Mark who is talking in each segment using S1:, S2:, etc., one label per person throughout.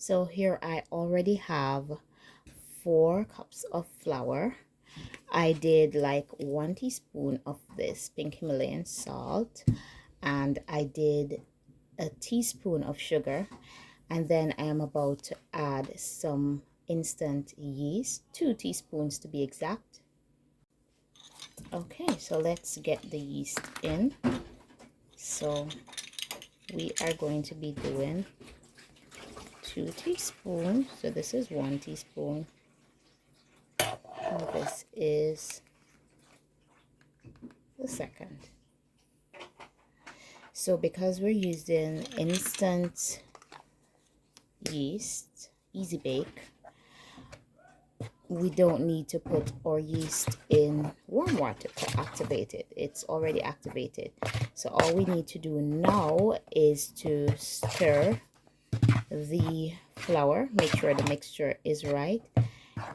S1: So here I already have 4 cups of flour. I did like 1 teaspoon of this pink Himalayan salt, and I did a teaspoon of sugar, and then I am about to add some instant yeast, 2 teaspoons to be exact. Okay, so let's get the yeast in. So we are going to be doing 2 teaspoons. So this is 1 teaspoon. And this is the second. So because we're using instant yeast, easy bake, we don't need to put our yeast in warm water to activate it. It's already activated. So all we need to do now is to stir the flour, make sure the mixture is right,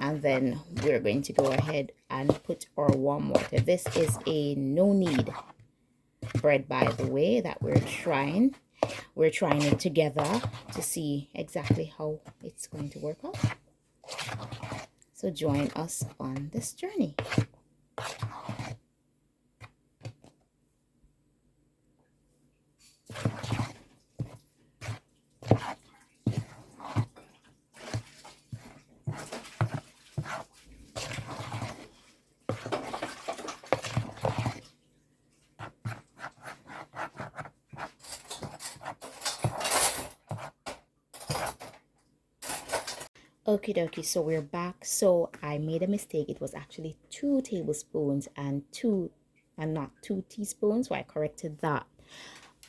S1: and then we're going to go ahead and put our warm water. This is a no knead bread, by the way, that we're trying it together to see exactly how it's going to work out. So join us on this journey. Okie dokie, so we're back. So I made a mistake. It was actually 2 tablespoons and not 2 teaspoons. So I corrected that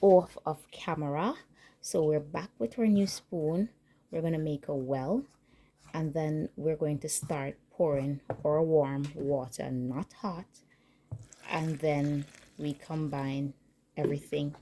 S1: off of camera. So we're back with our new spoon. We're going to make a well, and then we're going to start pouring our warm water, not hot, and then we combine everything.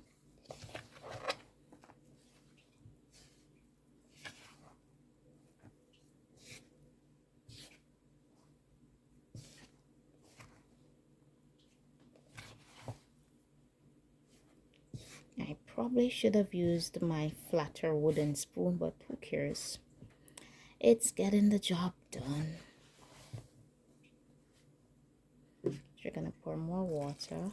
S1: I probably should have used my flatter wooden spoon, but who cares? It's getting the job done. You're gonna pour more water.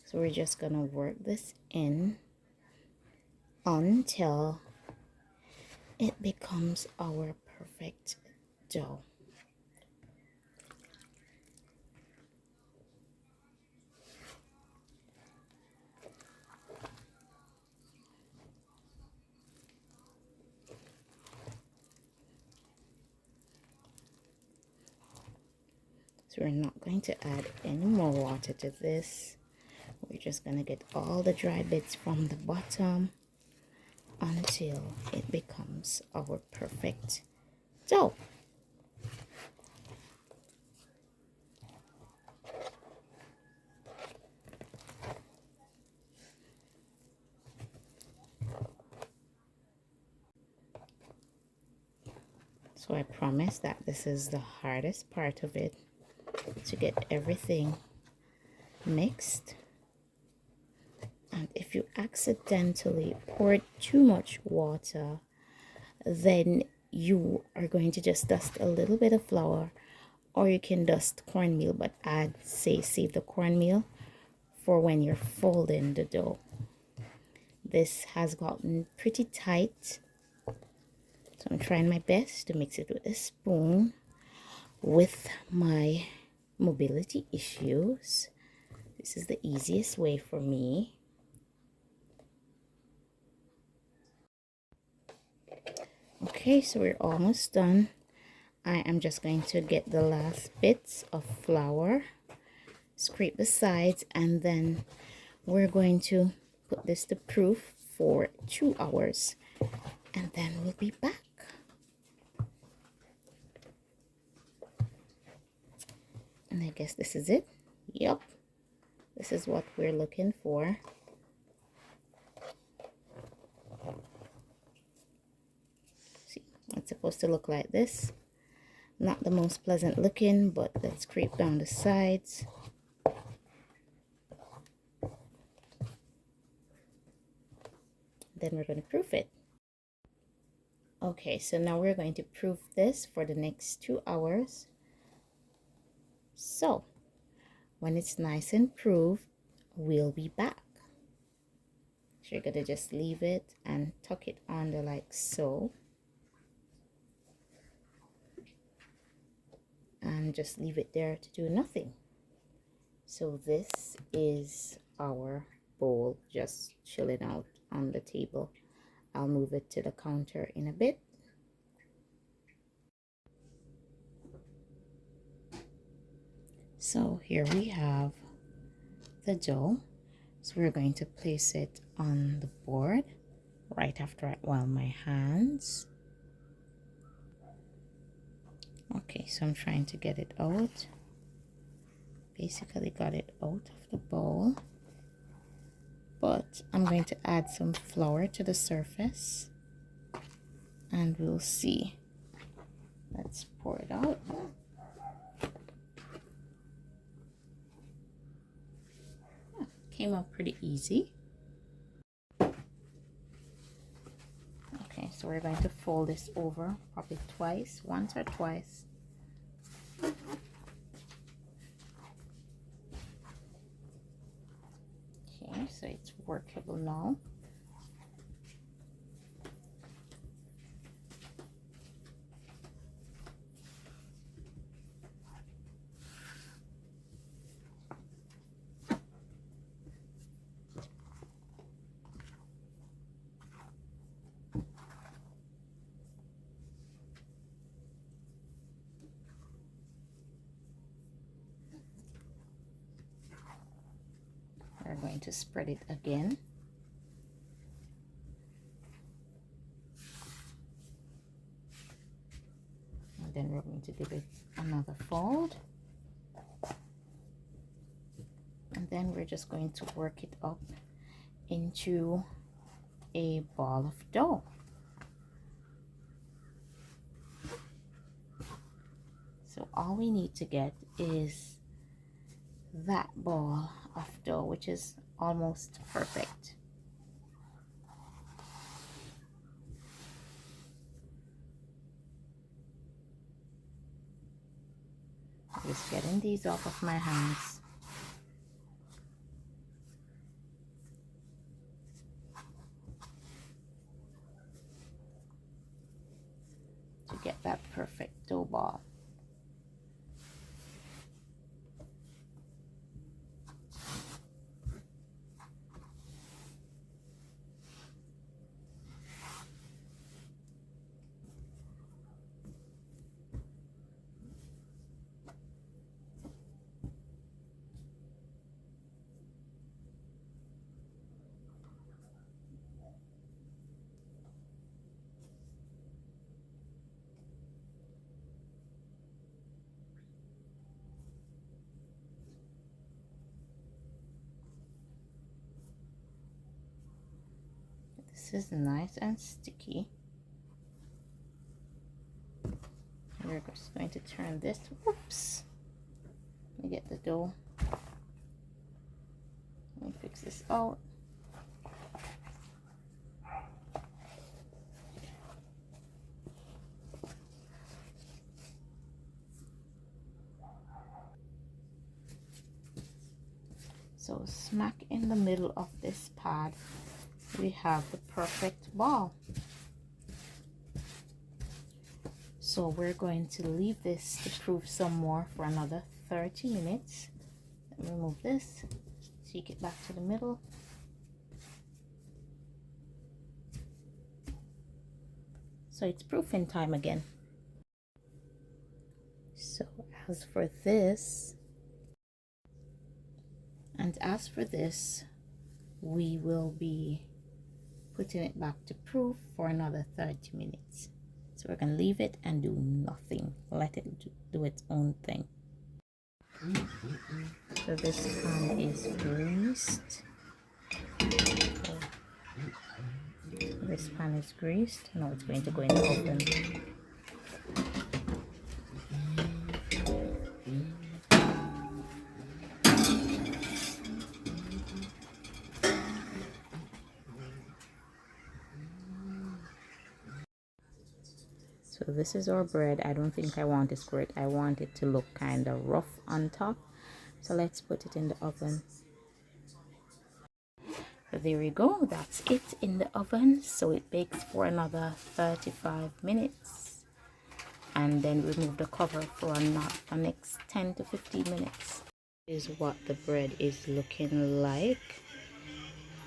S1: So we're just gonna work this in until it becomes our perfect dough. So we're not going to add any more water to this. We're just gonna get all the dry bits from the bottom until it becomes our perfect dough. So I promise that this is the hardest part of it, to get everything mixed. And if you accidentally pour too much water, then you are going to just dust a little bit of flour, or you can dust cornmeal, but I'd say save the cornmeal for when you're folding the dough. This has gotten pretty tight, so I'm trying my best to mix it with a spoon. With my mobility issues, this is the easiest way for me. Okay, so we're almost done. I am just going to get the last bits of flour, scrape the sides, and then we're going to put this to proof for 2 hours, and then we'll be back. And I guess this is it. Yep, this is what we're looking for. It's supposed to look like this. Not the most pleasant looking, but let's creep down the sides. Then we're going to proof it. Okay, so now we're going to proof this for the next 2 hours. So when it's nice and proofed, we'll be back. So you're going to just leave it and tuck it under like so. And just leave it there to do nothing. So this is our bowl just chilling out on the table. I'll move it to the counter in a bit. So here we have the dough. So we're going to place it on the board right after I oil my hands. Okay, so I'm trying to get it out. Basically got it out of the bowl. But I'm going to add some flour to the surface. And we'll see. Let's pour it out. Yeah, came out pretty easy. Okay, so we're going to fold this over probably twice, once or twice. Okay, so it's workable now. We're going to spread it again. And then we're going to give it another fold. And then we're just going to work it up into a ball of dough. So all we need to get is that ball of dough, which is almost perfect. Just getting these off of my hands. To get that perfect dough ball. This is nice and sticky. We're just going to turn this. Whoops. Let me get the dough. Let me fix this out. So smack in the middle of this pad, we have the perfect ball. So we're going to leave this to proof some more for another 30 minutes. Let me remove this, take it back to the middle. So it's proofing time again. So as for this, we will be putting it back to proof for another 30 minutes. So we're going to leave it and do nothing. Let it do its own thing. So this pan is greased. This pan is greased. Now it's going to go in the oven. So this is our bread. I don't think I want it squirt. I want it to look kind of rough on top. So let's put it in the oven. There we go. That's it in the oven. So it bakes for another 35 minutes. And then remove the cover for the next 10 to 15 minutes. This is what the bread is looking like.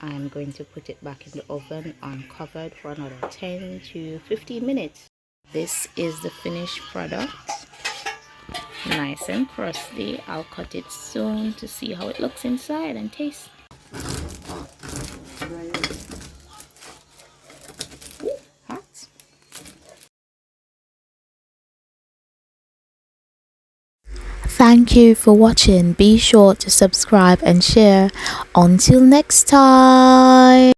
S1: I'm going to put it back in the oven uncovered for another 10 to 15 minutes. This is the finished product. Nice and crusty. I'll cut it soon to see how it looks inside and taste. Ooh, hot.
S2: Thank you for watching. Be sure to subscribe and share. Until next time.